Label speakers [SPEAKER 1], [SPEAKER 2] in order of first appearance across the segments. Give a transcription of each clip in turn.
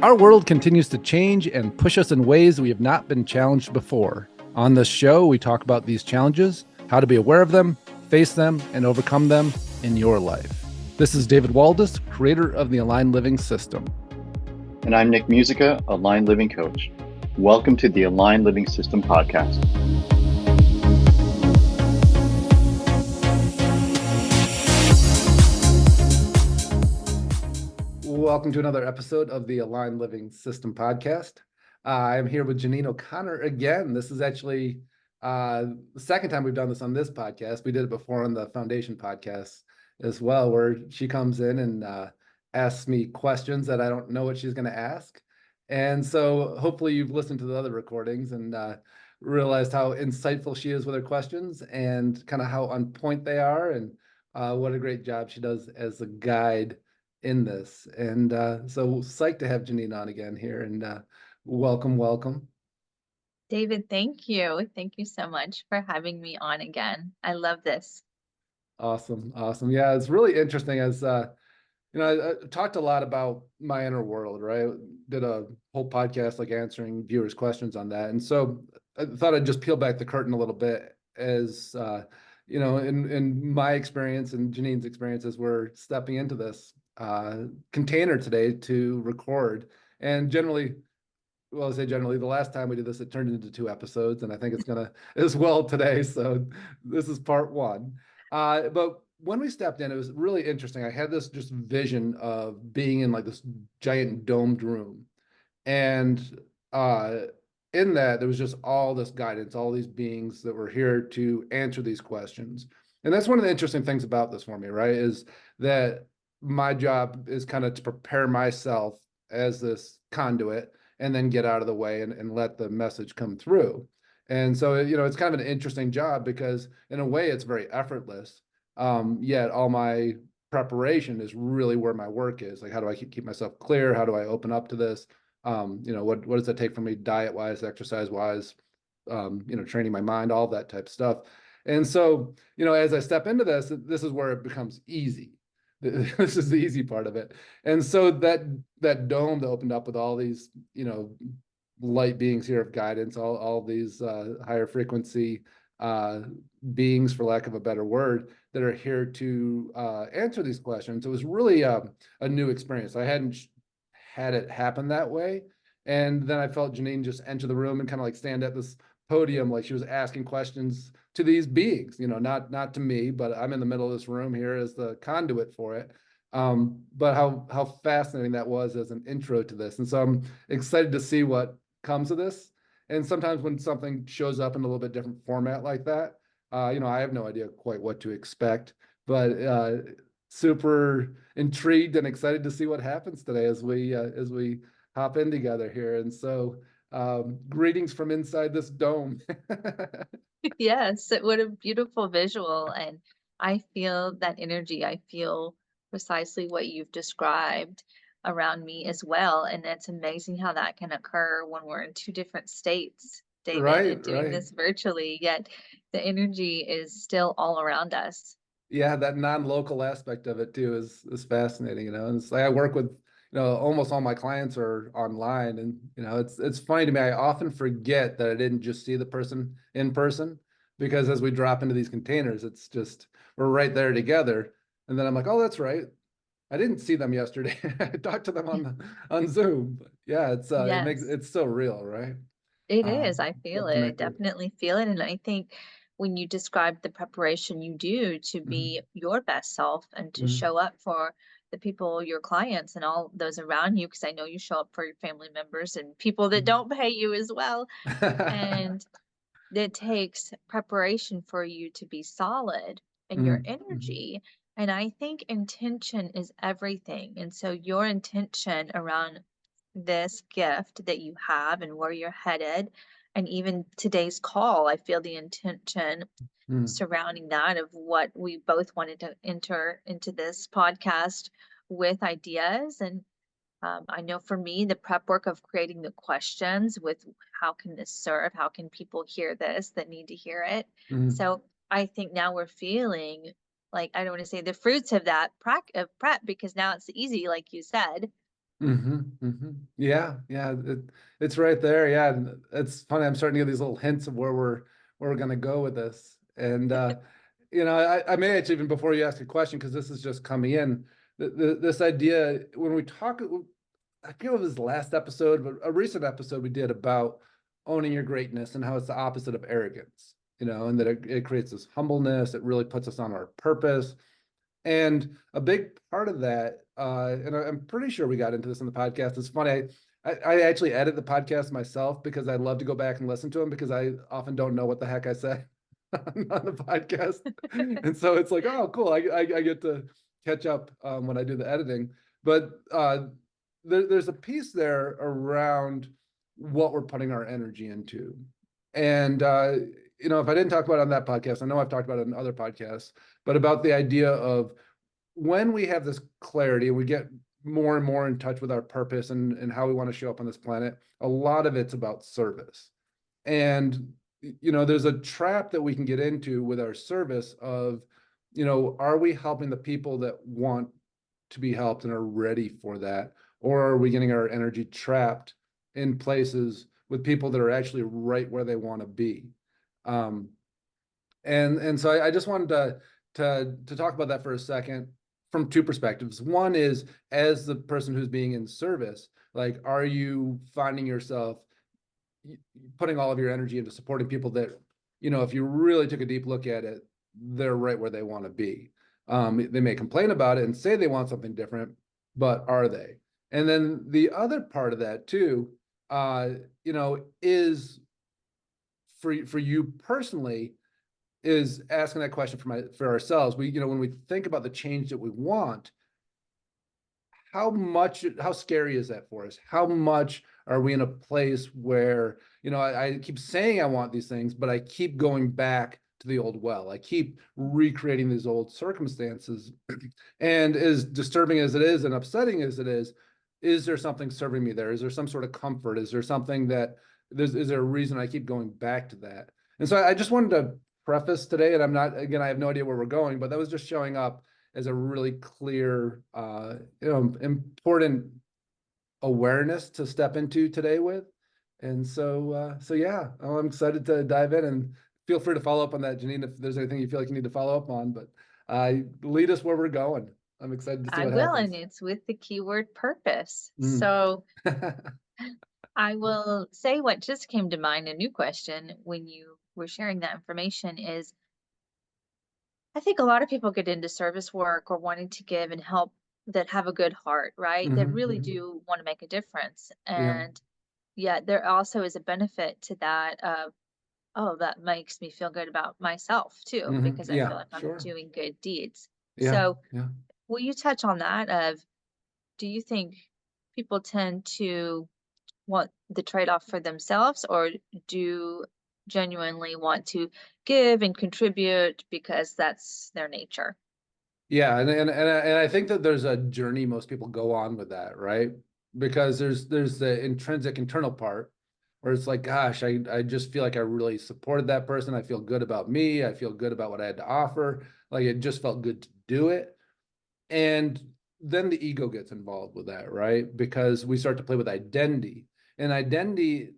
[SPEAKER 1] Our world continues to change and push us in ways we have not been challenged before. On this show, we talk about these challenges, how to be aware of them, face them, and overcome them in your life. This is David Waldas, creator of the Aligned Living System.
[SPEAKER 2] And I'm Nick Musica, Aligned Living Coach. Welcome to the Aligned Living System podcast.
[SPEAKER 1] Welcome to another episode of the Aligned Living System podcast. I'm here with Jeanine O'Connor again. This is actually the second time we've done this on this podcast. We did it before on the Foundation podcast as well, where she comes in and asks me questions that I don't know what she's going to ask. And so hopefully you've listened to the other recordings and realized how insightful she is with her questions and kind of how on point they are, and what a great job she does as a guide in this. And so psyched to have Jeanine on again here, and welcome.
[SPEAKER 3] David, thank you. Thank you so much for having me on again. I love this.
[SPEAKER 1] Awesome. Yeah, it's really interesting as I talked a lot about my inner world, right? Did a whole podcast like answering viewers' questions on that. And so I thought I'd just peel back the curtain a little bit as in my experience and Janine's experience as we're stepping into this container today to record. And generally, well, I say generally, the last time we did this, it turned into 2 episodes, and I think it's gonna as well today. So this is part 1. But when we stepped in, it was really interesting. I had this just vision of being in like this giant domed room, and in that there was just all this guidance, all these beings that were here to answer these questions. And that's one of the interesting things about this for me, right? Is that my job is kind of to prepare myself as this conduit and then get out of the way and let the message come through. And so, it's kind of an interesting job because in a way it's very effortless. Yet all my preparation is really where my work is. Like, how do I keep myself clear? How do I open up to this? What does it take for me diet wise, exercise wise, training my mind, all that type of stuff. And so, as I step into this is where it becomes easy. This is the easy part of it. And so that dome that opened up with all these, light beings here of guidance, all these higher frequency beings, for lack of a better word, that are here to answer these questions. It was really a new experience. I hadn't had it happen that way. And then I felt Jeanine just enter the room and kind of like stand at this podium, like she was asking questions to these beings, not to me, but I'm in the middle of this room here as the conduit for it. But how fascinating that was as an intro to this. And so I'm excited to see what comes of this. And sometimes when something shows up in a little bit different format like that, I have no idea quite what to expect, but super intrigued and excited to see what happens today as we hop in together here. And so greetings from inside this dome.
[SPEAKER 3] Yes, what a beautiful visual. And I feel that energy. I feel precisely what you've described around me as well. And it's amazing how that can occur when we're in 2 different states, David, and doing
[SPEAKER 1] Right.
[SPEAKER 3] this virtually, yet the energy is still all around us.
[SPEAKER 1] Yeah, that non-local aspect of it too is fascinating, and it's like I work with, almost all my clients are online, and it's funny to me. I often forget that I didn't just see the person in person, because as we drop into these containers, it's just we're right there together, and then I'm like, oh, that's right, I didn't see them yesterday. I talked to them on Zoom. But yeah,
[SPEAKER 3] Yes.
[SPEAKER 1] it's so real, right?
[SPEAKER 3] It is. I feel
[SPEAKER 1] Feel
[SPEAKER 3] it. I
[SPEAKER 1] connected.
[SPEAKER 3] definitely feel it. And I think when you describe the preparation you do to be
[SPEAKER 1] Mhm.
[SPEAKER 3] your best self and to
[SPEAKER 1] Mhm.
[SPEAKER 3] show up for the people, your clients, and all those around you, because I know you show up for your family members and people that don't pay you as well. And it takes preparation for you to be solid in your
[SPEAKER 1] Mhm. Mhm.
[SPEAKER 3] energy. And I think intention is everything. And so your intention around this gift that you have and where you're headed, and even today's call, I feel the intention
[SPEAKER 1] Mhm.
[SPEAKER 3] surrounding that of what we both wanted to enter into this podcast with ideas. And I know for me, the prep work of creating the questions with how can this serve? How can people hear this that need to hear it?
[SPEAKER 1] Mhm.
[SPEAKER 3] So I think now we're feeling like, I don't want to say the fruits of that of prep, because now it's easy, like you said,
[SPEAKER 1] Yeah, yeah, it's right there. Yeah, and it's funny. I'm starting to get these little hints of where we're gonna go with this. And I may actually, even before you ask a question, because this is just coming in, this idea when we talk, I forget what was the last episode, but a recent episode we did about owning your greatness and how it's the opposite of arrogance, and that it creates this humbleness. It really puts us on our purpose. And a big part of that, and I'm pretty sure we got into this in the podcast. It's funny. I actually edit the podcast myself because I love to go back and listen to them because I often don't know what the heck I said on the podcast. And so it's like, oh, cool. I get to catch up when I do the editing. But there's a piece there around what we're putting our energy into. And, if I didn't talk about it on that podcast, I know I've talked about it in other podcasts, but about the idea of when we have this clarity and we get more and more in touch with our purpose and how we want to show up on this planet, a lot of it's about service. And, there's a trap that we can get into with our service of, are we helping the people that want to be helped and are ready for that? Or are we getting our energy trapped in places with people that are actually right where they want to be? Um, and so I just wanted to talk about that for a second from two perspectives. One is, as the person who's being in service, like, are you finding yourself putting all of your energy into supporting people that, if you really took a deep look at it, they're right where they want to be. They may complain about it and say they want something different, but are they? And then the other part of that too, is for you personally, is asking that question for ourselves. When we think about the change that we want, how scary is that for us? How much are we in a place where, I keep saying I want these things, but I keep going back to the old well. I keep recreating these old circumstances. And as disturbing as it is and upsetting as it is there something serving me there? Is there some sort of comfort? Is there something is there a reason I keep going back to that? And so I just wanted to preface today, and I have no idea where we're going, but that was just showing up as a really clear, important awareness to step into today with. And so yeah, I'm excited to dive in, and feel free to follow up on that, Jeanine, if there's anything you feel like you need to follow up on, but lead us where we're going. I'm excited to see
[SPEAKER 3] I
[SPEAKER 1] what
[SPEAKER 3] will,
[SPEAKER 1] happens.
[SPEAKER 3] and it's with the keyword purpose.
[SPEAKER 1] Mm.
[SPEAKER 3] So I will say what just came to mind, a new question when you were sharing that information is, I think a lot of people get into service work or wanting to give and help that have a good heart, right? That really do want to make a difference.
[SPEAKER 1] Yeah.
[SPEAKER 3] And yet there also is a benefit to that of, oh, that makes me feel good about myself too, because I feel
[SPEAKER 1] Yeah,
[SPEAKER 3] like I'm
[SPEAKER 1] sure.
[SPEAKER 3] doing good deeds.
[SPEAKER 1] Yeah,
[SPEAKER 3] So
[SPEAKER 1] yeah.
[SPEAKER 3] will you touch on that of, do you think people tend to want the trade-off for themselves, or do genuinely want to give and contribute because that's their nature?
[SPEAKER 1] Yeah, and I think that there's a journey most people go on with that, right? Because there's the intrinsic internal part where it's like, gosh, I just feel like I really supported that person. I feel good about me. I feel good about what I had to offer. Like, it just felt good to do it. And then the ego gets involved with that, right? Because we start to play with identity. And identity,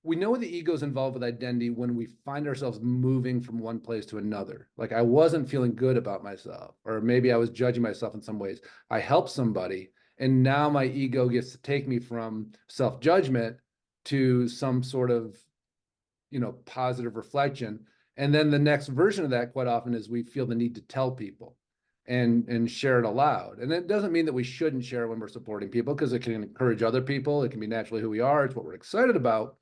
[SPEAKER 1] we know the ego's involved with identity when we find ourselves moving from one place to another. Like, I wasn't feeling good about myself, or maybe I was judging myself in some ways. I helped somebody, and now my ego gets to take me from self-judgment to some sort of, positive reflection. And then the next version of that quite often is we feel the need to tell people and share it aloud. And it doesn't mean that we shouldn't share when we're supporting people, because it can encourage other people. It can be naturally who we are. It's what we're excited about.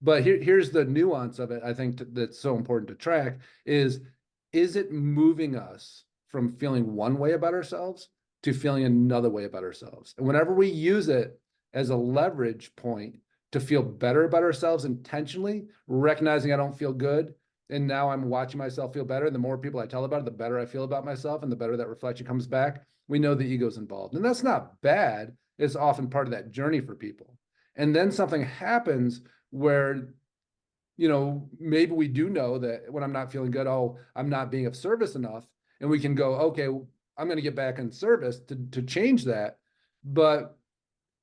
[SPEAKER 1] But here's the nuance of it, I think, that's so important to track is it moving us from feeling one way about ourselves to feeling another way about ourselves? And whenever we use it as a leverage point to feel better about ourselves intentionally, recognizing I don't feel good, and now I'm watching myself feel better, the more people I tell about it, the better I feel about myself, and the better that reflection comes back, we know the ego's involved. And that's not bad. It's often part of that journey for people. And then something happens where, maybe we do know that when I'm not feeling good, oh, I'm not being of service enough. And we can go, okay, I'm going to get back in service to change that. But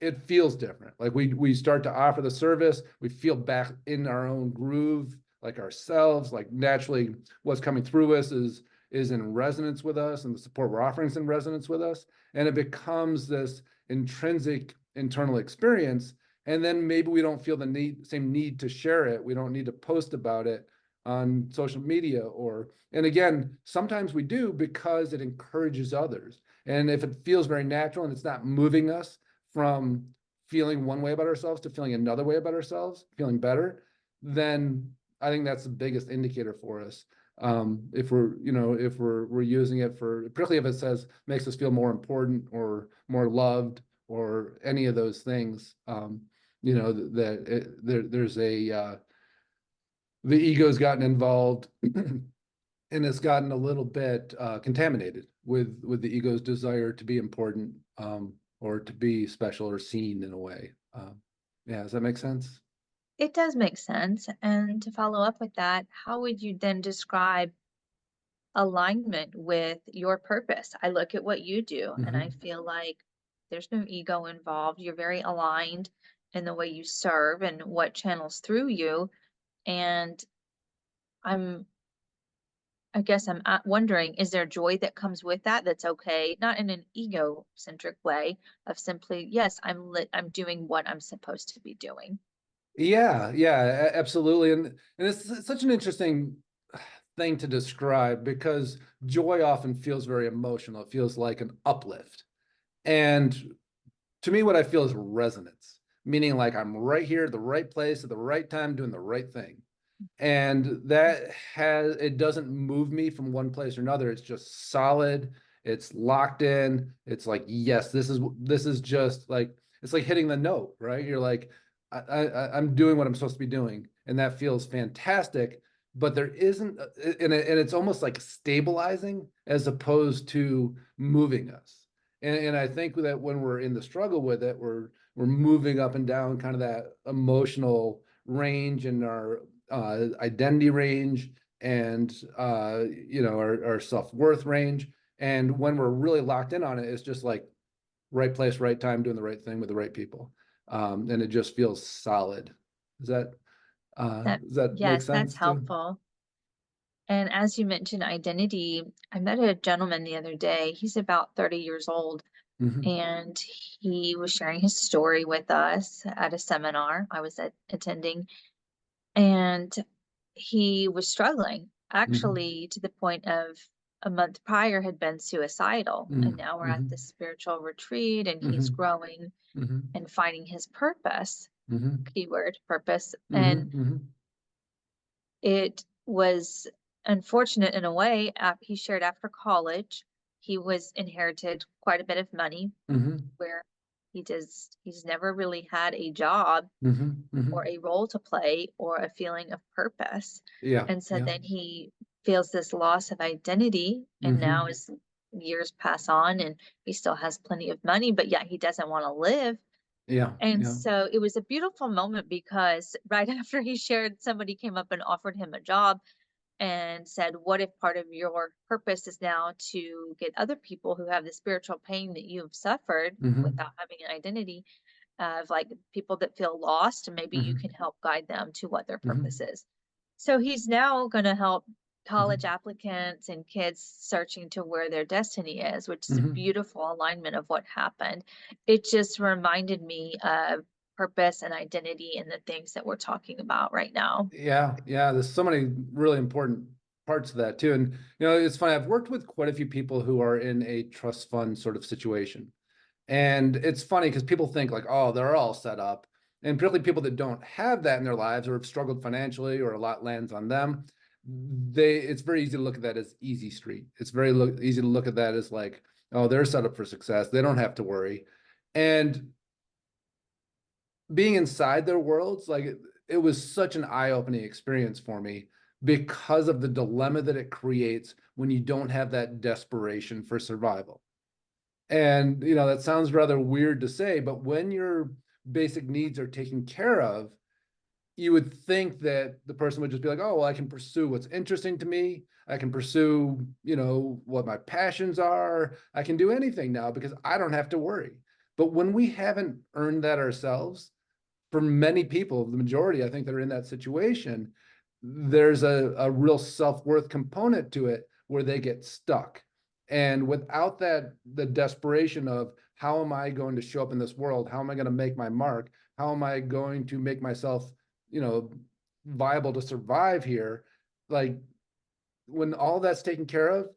[SPEAKER 1] it feels different. Like we start to offer the service, we feel back in our own groove, like ourselves, like naturally what's coming through us is in resonance with us, and the support we're offering is in resonance with us. And it becomes this intrinsic internal experience. And then maybe we don't feel the same need to share it. We don't need to post about it on social media, and again, sometimes we do because it encourages others. And if it feels very natural and it's not moving us from feeling one way about ourselves to feeling another way about ourselves, feeling better, then I think that's the biggest indicator for us. If we're using it for, particularly if it says makes us feel more important or more loved or any of those things, there's the ego's gotten involved and it's gotten a little bit contaminated with the ego's desire to be important, or to be special or seen in a way. Yeah, does that make sense?
[SPEAKER 3] It does make sense. And to follow up with that, how would you then describe alignment with your purpose? I look at what you do and I
[SPEAKER 1] Mm-hmm.
[SPEAKER 3] feel like there's no ego involved. You're very aligned in the way you serve and what channels through you. And I'm, I guess wondering, is there joy that comes with that? That's okay, not in an egocentric way of simply, yes, I'm doing what I'm supposed to be doing.
[SPEAKER 1] Yeah, absolutely. And it's such an interesting thing to describe because joy often feels very emotional. It feels like an uplift. And to me, what I feel is resonance, meaning like I'm right here at the right place at the right time doing the right thing. And it doesn't move me from one place or another. It's just solid. It's locked in. It's like, yes, this is just like, it's like hitting the note, right? You're like, I'm doing what I'm supposed to be doing. And that feels fantastic, but there isn't, and it's almost like stabilizing as opposed to moving us. And I think that when we're in the struggle with it, we're moving up and down kind of that emotional range and our identity range and our self-worth range. And when we're really locked in on it, it's just like right place, right time, doing the right thing with the right people. And it just feels solid. Does that
[SPEAKER 3] That,
[SPEAKER 1] does that make
[SPEAKER 3] yes, that's
[SPEAKER 1] sense too?
[SPEAKER 3] helpful. And as you mentioned identity, I met a gentleman the other day. He's about 30 years old,
[SPEAKER 1] Mm-hmm.
[SPEAKER 3] and he was sharing his story with us at a seminar I was attending. And he was struggling,
[SPEAKER 1] Mm-hmm.
[SPEAKER 3] actually, to the point of a month prior had been suicidal. And now we're at
[SPEAKER 1] Mm-hmm.
[SPEAKER 3] this spiritual retreat, and he's
[SPEAKER 1] Mm-hmm.
[SPEAKER 3] growing
[SPEAKER 1] Mm-hmm.
[SPEAKER 3] and finding his purpose,
[SPEAKER 1] Mm-hmm.
[SPEAKER 3] keyword purpose. And
[SPEAKER 1] Mm-hmm. Mm-hmm.
[SPEAKER 3] it was unfortunate in a way. He shared after college, he was inherited quite a bit of money
[SPEAKER 1] Mm-hmm.
[SPEAKER 3] where he's never really had a job
[SPEAKER 1] Mm-hmm. Mm-hmm.
[SPEAKER 3] or a role to play or a feeling of purpose.
[SPEAKER 1] Yeah.
[SPEAKER 3] And so
[SPEAKER 1] Yeah.
[SPEAKER 3] then he feels this loss of identity. And now
[SPEAKER 1] Mm-hmm.
[SPEAKER 3] as years pass on and he still has plenty of money, but yet he doesn't want to live.
[SPEAKER 1] Yeah.
[SPEAKER 3] And
[SPEAKER 1] Yeah.
[SPEAKER 3] so it was a beautiful moment because right after he shared, somebody came up and offered him a job and said, what if part of your purpose is now to get other people who have the spiritual pain that you've suffered
[SPEAKER 1] Mm-hmm.
[SPEAKER 3] without having an identity, of like people that feel lost, and maybe you
[SPEAKER 1] Mm-hmm.
[SPEAKER 3] can help guide them to what their purpose
[SPEAKER 1] Mm-hmm.
[SPEAKER 3] is. So he's now going to help college
[SPEAKER 1] Mm-hmm.
[SPEAKER 3] applicants and kids searching to where their destiny is, which is a
[SPEAKER 1] Mm-hmm.
[SPEAKER 3] beautiful alignment of what happened. It just reminded me of purpose and identity and the things that we're talking about right now.
[SPEAKER 1] Yeah, there's so many really important parts of that too. And it's funny, I've worked with quite a few people who are in a trust fund sort of situation. And it's funny because people think like, oh, they're all set up. And particularly people that don't have that in their lives or have struggled financially or a lot lands on them, it's very easy to look at that as easy street. It's very easy to look at that as like, oh, they're set up for success. They don't have to worry. And being inside their worlds, like it was such an eye-opening experience for me because of the dilemma that it creates when you don't have that desperation for survival. And that sounds rather weird to say, but when your basic needs are taken care of, you would think that the person would just be like, oh, well, I can pursue what's interesting to me. I can pursue, what my passions are. I can do anything now because I don't have to worry. But when we haven't earned that ourselves, for many people, the majority, I think, that are in that situation, there's a real self-worth component to it where they get stuck. And without that, the desperation of how am I going to show up in this world? How am I going to make my mark? How am I going to make myself, viable to survive here? Like, when all that's taken care of,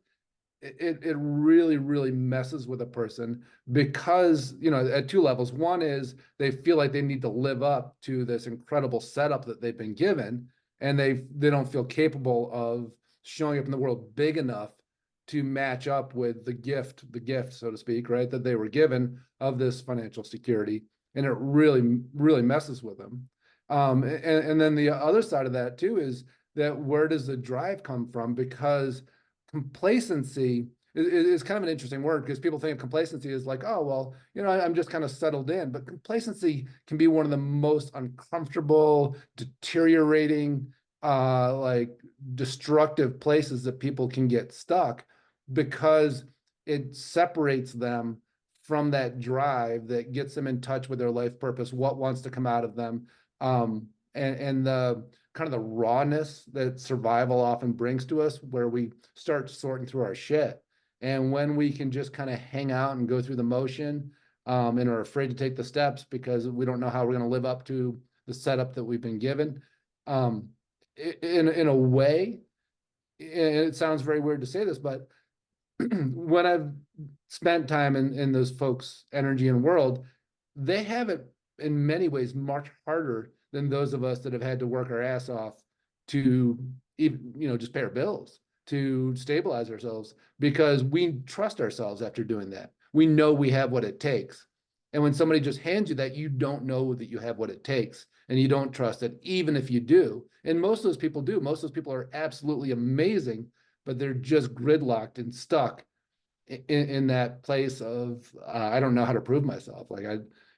[SPEAKER 1] it really, really messes with a person because, at two levels. One is they feel like they need to live up to this incredible setup that they've been given, and they don't feel capable of showing up in the world big enough to match up with the gift, so to speak, right, that they were given of this financial security. And it really, really messes with them. And then the other side of that too is that where does the drive come from? Because complacency is kind of an interesting word, because people think of complacency as like, oh, well, I'm just kind of settled in. But complacency can be one of the most uncomfortable, deteriorating, like destructive places that people can get stuck, because it separates them from that drive that gets them in touch with their life purpose, what wants to come out of them. And the kind of the rawness that survival often brings to us, where we start sorting through our shit. And when we can just kind of hang out and go through the motion, and are afraid to take the steps because we don't know how we're going to live up to the setup that we've been given. In a way, it sounds very weird to say this, but when I've spent time in those folks' energy and world, they have it in many ways much harder than those of us that have had to work our ass off to even, just pay our bills, to stabilize ourselves, because we trust ourselves after doing that. We know we have what it takes. And when somebody just hands you that, you don't know that you have what it takes, and you don't trust it, even if you do. And most of those people do. Most of those people are absolutely amazing, but they're just gridlocked and stuck in that place of I don't know how to prove myself.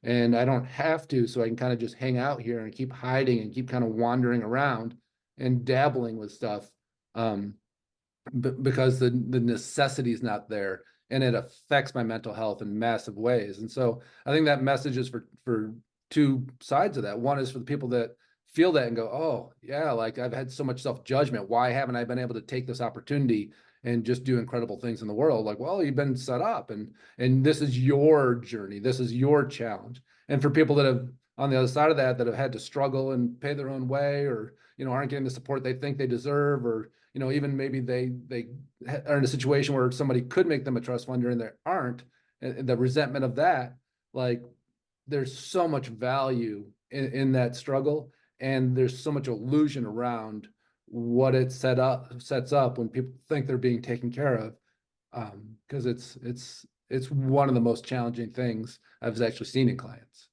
[SPEAKER 1] And I don't have to, so I can kind of just hang out here and keep hiding and keep kind of wandering around and dabbling with stuff, because the necessity is not there, and it affects my mental health in massive ways. And so I think that message is for two sides of that. One is for the people that feel that and go, oh yeah, like I've had so much self-judgment. Why haven't I been able to take this opportunity and just do incredible things in the world? Like, well, you've been set up, and this is your journey. This is your challenge. And for people that have on the other side of that have had to struggle and pay their own way, or, aren't getting the support they think they deserve, or, even maybe they are in a situation where somebody could make them a trust funder and they aren't, and the resentment of that, like, there's so much value in that struggle, and there's so much illusion around what it sets up when people think they're being taken care of, because it's one of the most challenging things I've actually seen in clients.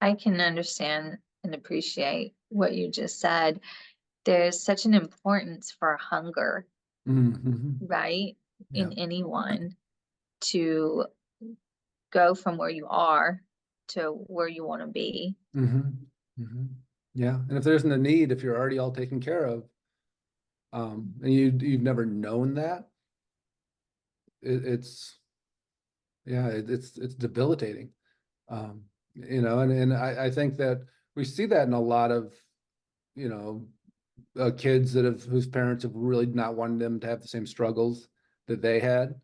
[SPEAKER 3] I can understand and appreciate what you just said. There's such an importance for hunger,
[SPEAKER 1] Mm-hmm.
[SPEAKER 3] right?
[SPEAKER 1] Yeah.
[SPEAKER 3] In anyone to go from where you are to where you want to be.
[SPEAKER 1] Mm-hmm. Mm-hmm. Yeah. And if there isn't a need, if you're already all taken care of, and you've never known that, it's debilitating. And I think that we see that in a lot of, kids whose parents have really not wanted them to have the same struggles that they had.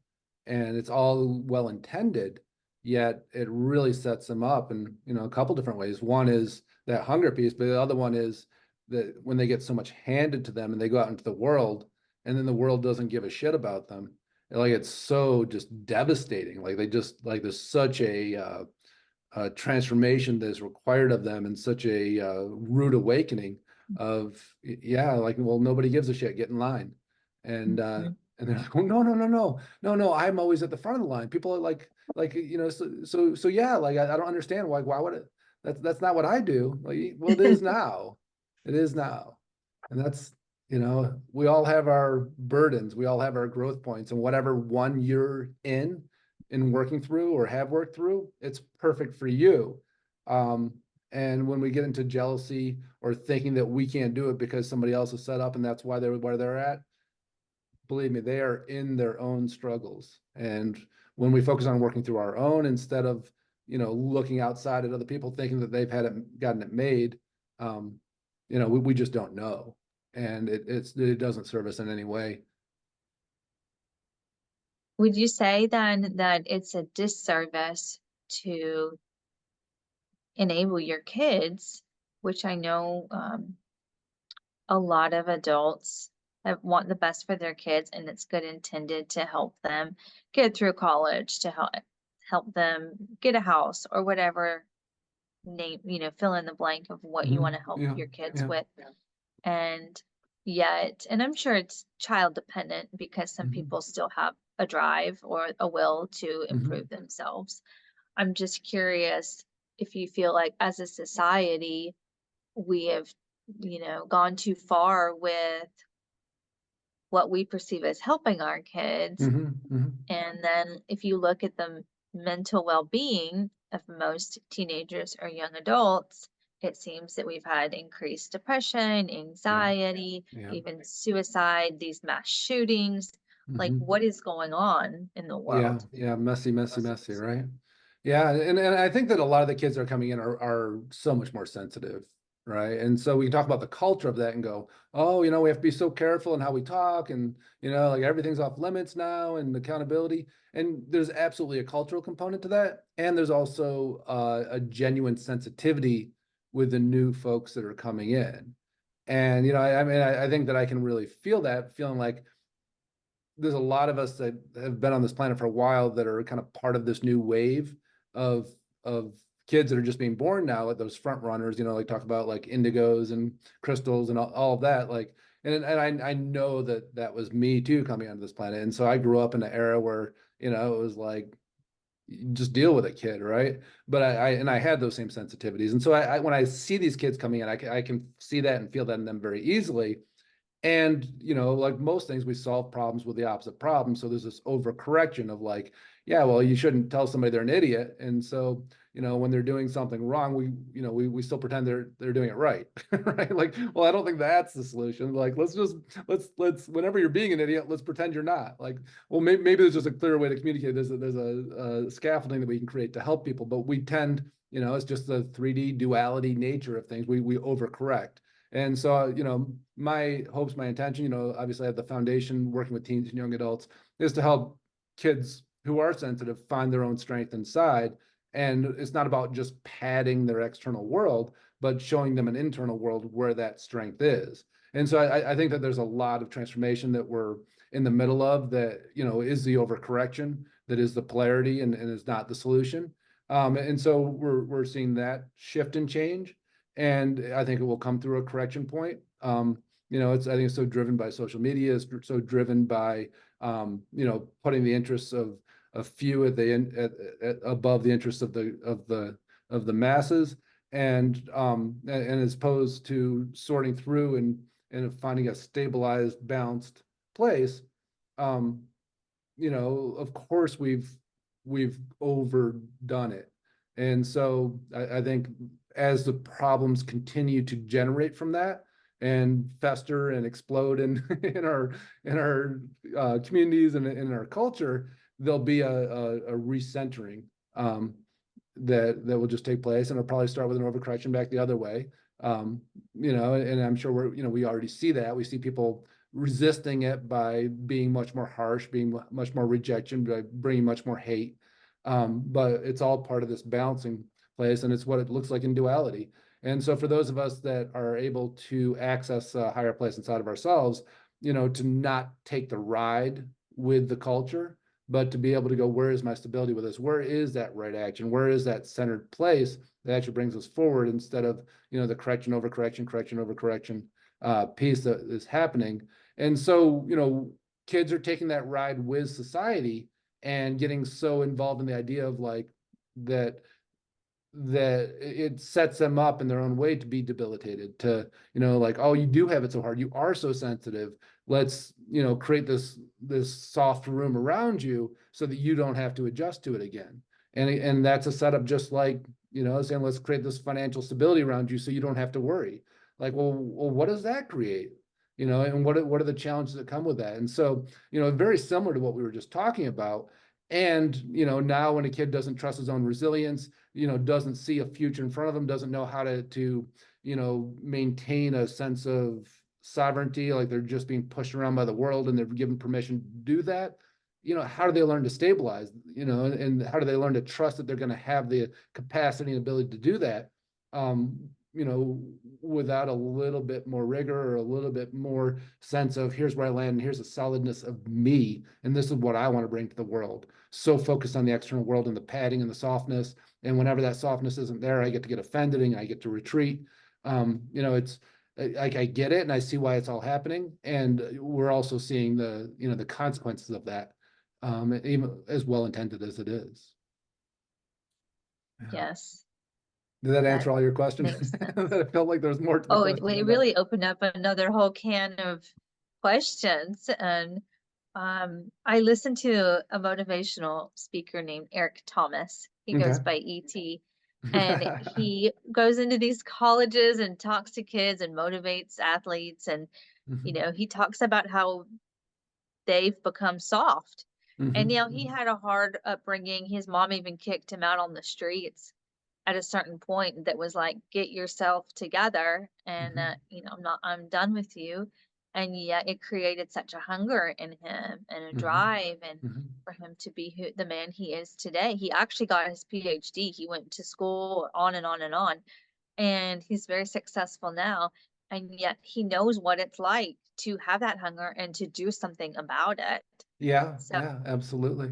[SPEAKER 1] And it's all well intended, yet it really sets them up in, a couple different ways. One is that hunger piece, but the other one is that when they get so much handed to them and they go out into the world, and then the world doesn't give a shit about them, like, it's so just devastating. Like, there's such a transformation that is required of them, and such a rude awakening of, yeah, like, well, nobody gives a shit, get in line. And
[SPEAKER 3] Mhm.
[SPEAKER 1] and they're like, oh, no, no, no, no, no, no, I'm always at the front of the line. People are like, so yeah, like, I don't understand why would it, that's not what I do. Like, well, it is now. It is now. And that's, we all have our burdens, we all have our growth points, and whatever one you're in working through or have worked through, it's perfect for you. And when we get into jealousy or thinking that we can't do it because somebody else is set up and that's why they're where they're at, believe me, they are in their own struggles. And when we focus on working through our own instead of, looking outside at other people thinking that they've gotten it made, we just don't know. And it doesn't serve us in any way.
[SPEAKER 3] Would you say then that it's a disservice to enable your kids, which I know a lot of adults want the best for their kids, and it's good intended to help them get through college, to help them get a house or whatever name, fill in the blank of what you want to help
[SPEAKER 1] Yeah,
[SPEAKER 3] your kids
[SPEAKER 1] yeah.
[SPEAKER 3] with. And yet, and I'm sure it's child dependent because some
[SPEAKER 1] Mhm.
[SPEAKER 3] people still have a drive or a will to
[SPEAKER 1] Mhm.
[SPEAKER 3] improve themselves. I'm just curious if you feel like as a society, we have, gone too far with what we perceive as helping our kids.
[SPEAKER 1] Mhm.
[SPEAKER 3] And then if you look at the mental well-being of most teenagers or young adults, it seems that we've had increased depression, anxiety,
[SPEAKER 1] Yeah.
[SPEAKER 3] even suicide, these mass shootings. Like,
[SPEAKER 1] Mhm.
[SPEAKER 3] what is going on in the
[SPEAKER 1] Yeah,
[SPEAKER 3] world?
[SPEAKER 1] yeah, messy, right? Yeah, and I think that a lot of the kids that are coming in are so much more sensitive, right? And so we can talk about the culture of that and go, oh, we have to be so careful in how we talk, and like everything's off limits now, and accountability. And there's absolutely a cultural component to that, and there's also a genuine sensitivity with the new folks that are coming in. And I mean, I think that I can really feel that, feeling like there's a lot of us that have been on this planet for a while that are kind of part of this new wave of kids that are just being born now, like those front runners, like talk about like indigos and crystals and all of that. Like, and I know that was me too coming onto this planet. And so I grew up in an era where, it was like, just deal with it, kid, right? But I had those same sensitivities. And so when I see these kids coming in, I can see that and feel that in them very easily. And, like most things, we solve problems with the opposite problem. So there's this overcorrection of like, yeah, well, you shouldn't tell somebody they're an idiot. And so, when they're doing something wrong, we still pretend they're doing it right. Right. Like, well, I don't think that's the solution. Like, let's whenever you're being an idiot, let's pretend you're not. Like, well, maybe there's just a clearer way to communicate. There's a scaffolding that we can create to help people, but we tend, it's just the 3D duality nature of things. We overcorrect. And so, my hopes, my intention, obviously I have the foundation working with teens and young adults, is to help kids who are sensitive find their own strength inside. And it's not about just padding their external world, but showing them an internal world where that strength is. And so I think that there's a lot of transformation that we're in the middle of that, is the overcorrection, that is the polarity and is not the solution. And so we're seeing that shift and change. And I think it will come through a correction point. I think it's so driven by social media, it's so driven by putting the interests of a few above the interests of the masses, and as opposed to sorting through and finding a stabilized, balanced place. Um, of course we've overdone it. And so I think as the problems continue to generate from that and fester and explode in our communities and in our culture, there'll be a recentering that will just take place, and it'll probably start with an overcorrection back the other way. And I'm sure we already see that. We see people resisting it by being much more harsh, being much more rejection, by bringing much more hate. But it's all part of this balancing place, and it's what it looks like in duality. And so for those of us that are able to access a higher place inside of ourselves, to not take the ride with the culture, but to be able to go, where is my stability with this? Where is that right action? Where is that centered place that actually brings us forward, instead of, the correction over correction, correction over correction piece that is happening. And so, kids are taking that ride with society and getting so involved in the idea of like that it sets them up in their own way to be debilitated, to like, oh, you do have it so hard, you are so sensitive, let's create this soft room around you so that you don't have to adjust to it again. And that's a setup, just like saying, let's create this financial stability around you so you don't have to worry. Like, well, what does that create? and what are the challenges that come with that? And so, very similar to what we were just talking about. And, now when a kid doesn't trust his own resilience, doesn't see a future in front of him, doesn't know how to maintain a sense of sovereignty, like they're just being pushed around by the world and they're given permission to do that. How do they learn to stabilize, and how do they learn to trust that they're going to have the capacity and ability to do that, without a little bit more rigor or a little bit more sense of here's where I land and here's the solidness of me. And this is what I want to bring to the world. So focused on the external world and the padding and the softness. And whenever that softness isn't there, I get to get offended and I get to retreat. It's like, I get it and I see why it's all happening. And we're also seeing the consequences of that, even as well intended as it is. Yeah.
[SPEAKER 3] Yes.
[SPEAKER 1] Did that
[SPEAKER 3] That
[SPEAKER 1] answer all your questions?
[SPEAKER 3] makes sense.
[SPEAKER 1] It felt like there's more to the
[SPEAKER 3] Oh,
[SPEAKER 1] question
[SPEAKER 3] it
[SPEAKER 1] than that.
[SPEAKER 3] really opened up another whole can of questions. And I listened to a motivational speaker named Eric Thomas. He goes
[SPEAKER 1] Okay.
[SPEAKER 3] by ET. And he goes into these colleges and talks to kids and motivates athletes. And,
[SPEAKER 1] Mhm.
[SPEAKER 3] he talks about how they've become soft. And,
[SPEAKER 1] Mhm.
[SPEAKER 3] he had a hard upbringing. His mom even kicked him out on the streets at a certain point that was like, get yourself together. And,
[SPEAKER 1] Mhm.
[SPEAKER 3] I'm done with you. And yet it created such a hunger in him and a
[SPEAKER 1] Mhm.
[SPEAKER 3] drive, and
[SPEAKER 1] Mhm.
[SPEAKER 3] for him to be the man he is today. He actually got his PhD. He went to school on and on and on, and he's very successful now. And yet he knows what it's like to have that hunger and to do something about it.
[SPEAKER 1] Yeah,
[SPEAKER 3] So
[SPEAKER 1] yeah, absolutely.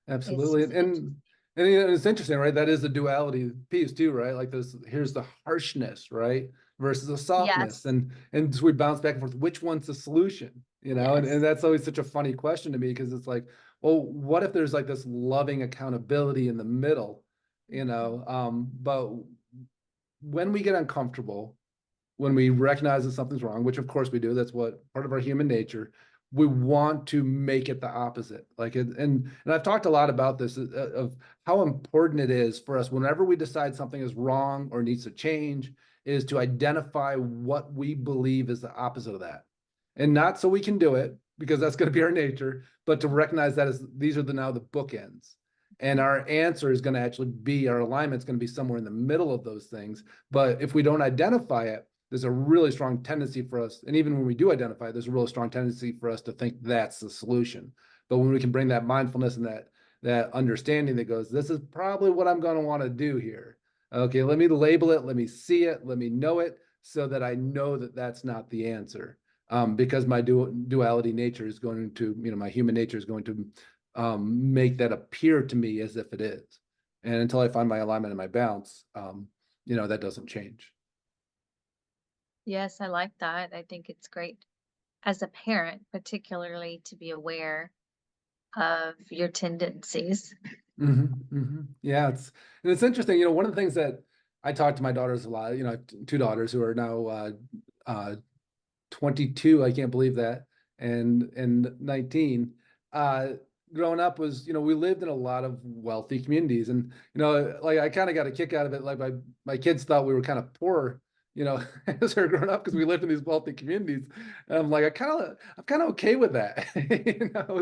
[SPEAKER 3] it's
[SPEAKER 1] Absolutely.
[SPEAKER 3] just
[SPEAKER 1] And it's interesting, right? That is the duality piece too, right? Like here's the harshness, right? Versus the softness.
[SPEAKER 3] yes,
[SPEAKER 1] And so we bounce back and forth. Which one's the solution? And
[SPEAKER 3] yes,
[SPEAKER 1] that's always such a funny question to me, because it's like, well, what if there's like this loving accountability in the middle? But when we get uncomfortable, when we recognize that something's wrong, which of course we do, that's what part of our human nature, we want to make it the opposite. And I've talked a lot about this, of how important it is for us whenever we decide something is wrong or needs to change, is to identify what we believe is the opposite of that. And not so we can do it, because that's going to be our nature, but to recognize that as these are now the bookends. And our answer is going to actually be, our alignment is going to be somewhere in the middle of those things. But if we don't identify it, there's a really strong tendency for us, and even when we do identify, there's a really strong tendency for us to think that's the solution. But when we can bring that mindfulness and that understanding that goes, this is probably what I'm going to want to do here. Okay, let me label it, let me see it, let me know it, so that I know that that's not the answer. Because my duality nature is going to, my human nature is going to make that appear to me as if it is. And until I find my alignment and my balance, that doesn't change.
[SPEAKER 3] yes, I like that. I think it's great as a parent, particularly to be aware of your tendencies.
[SPEAKER 1] Yeah, it's interesting. One of the things that I talk to my daughters a lot. Two daughters who are now 22. I can't believe that, and 19. Uh, Growing up was, we lived in a lot of wealthy communities, and like I kind of got a kick out of it. Like my kids thought we were kind of poor, as they were growing up, because we lived in these wealthy communities. And I'm like, I'm kind of okay with that,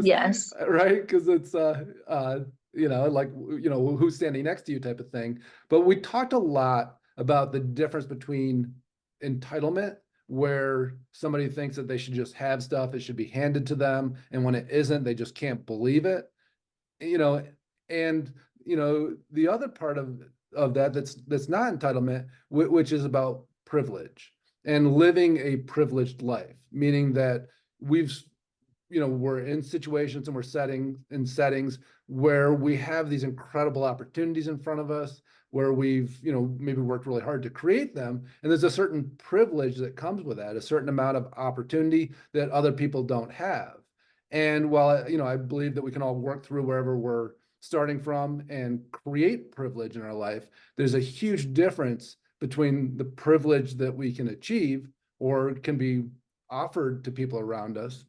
[SPEAKER 3] Yes.
[SPEAKER 1] right? Because it's like who's standing next to you type of thing. But we talked a lot about the difference between entitlement, where somebody thinks that they should just have stuff, it should be handed to them, and when it isn't, they just can't believe it. you know and the other part of that, that's not entitlement, which is about privilege and living a privileged life, meaning that we're in situations and we're settings where we have these incredible opportunities in front of us, where we've maybe worked really hard to create them, and there's a certain privilege that comes with that, a certain amount of opportunity that other people don't have. And while I believe that we can all work through wherever we're starting from and create privilege in our life, there's a huge difference between the privilege that we can achieve or can be offered to people around us,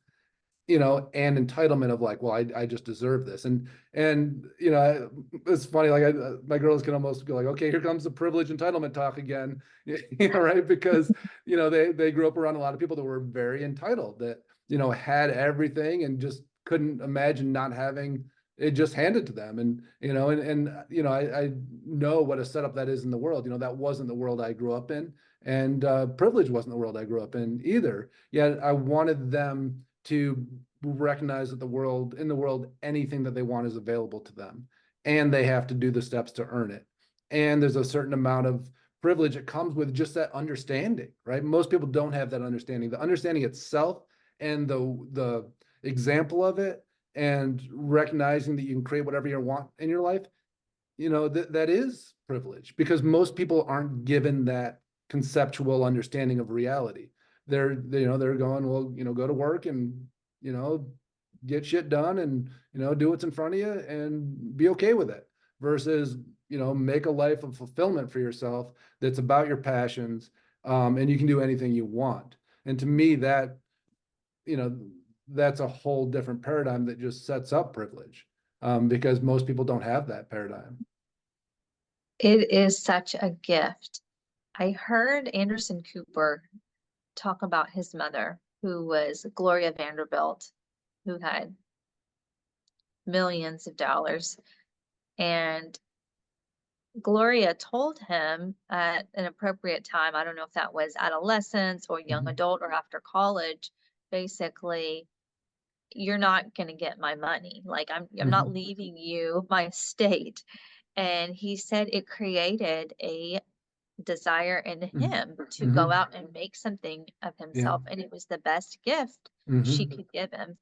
[SPEAKER 1] and entitlement of like, well, I just deserve this. And, it's funny, like my girls can almost go like, okay, here comes the privilege entitlement talk again, right? Because, they grew up around a lot of people that were very entitled, that, had everything and just couldn't imagine not having it just handed to them. And, I know what a setup that is in the world. That wasn't the world I grew up in. And privilege wasn't the world I grew up in either. Yet I wanted them to recognize that in the world, anything that they want is available to them, and they have to do the steps to earn it. And there's a certain amount of privilege that comes with just that understanding, right? Most people don't have that understanding. The understanding itself and the example of it, and recognizing that you can create whatever you want in your life, that is privilege, because most people aren't given that conceptual understanding of reality. They're going, well, go to work and, get shit done and, do what's in front of you and be okay with it, versus, make a life of fulfillment for yourself that's about your passions, and you can do anything you want. And to me, that, that's a whole different paradigm that just sets up privilege, because most people don't have that paradigm.
[SPEAKER 3] It is such a gift. I heard Anderson Cooper talk about his mother, who was Gloria Vanderbilt, who had millions of dollars. And Gloria told him at an appropriate time, I don't know if that was adolescence or young adult or after college, basically, you're not going to get my money. Like I'm not leaving you my estate. And he said it created a desire in him to go out and make something of himself. And it was the best gift she could give him.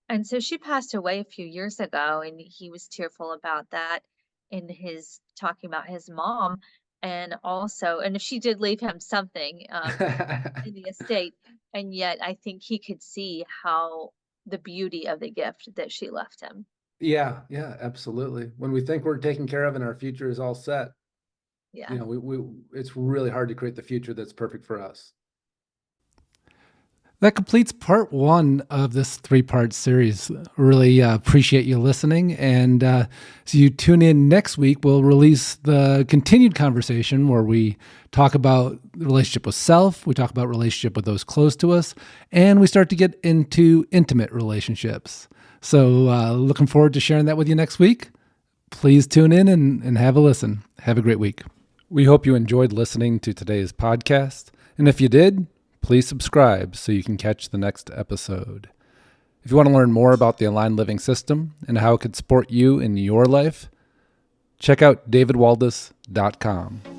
[SPEAKER 3] And so she passed away a few years ago, and he was tearful about that in his talking about his mom. And also, and she did leave him something in the estate. And yet I think he could see how the beauty of the gift that she left him.
[SPEAKER 1] Yeah, absolutely. When we think we're taken care of and our future is all set,
[SPEAKER 3] Yeah.
[SPEAKER 1] it's really hard to create the future that's perfect for us.
[SPEAKER 4] That completes part 1 of this 3-part series. Really appreciate you listening. And so you tune in next week, we'll release the continued conversation where we talk about the relationship with self, we talk about relationship with those close to us, and we start to get into intimate relationships. So looking forward to sharing that with you next week. Please tune in and have a listen. Have a great week. We hope you enjoyed listening to today's podcast. And if you did, please subscribe so you can catch the next episode. If you want to learn more about the Aligned Living System and how it could support you in your life, check out davidwaldas.com.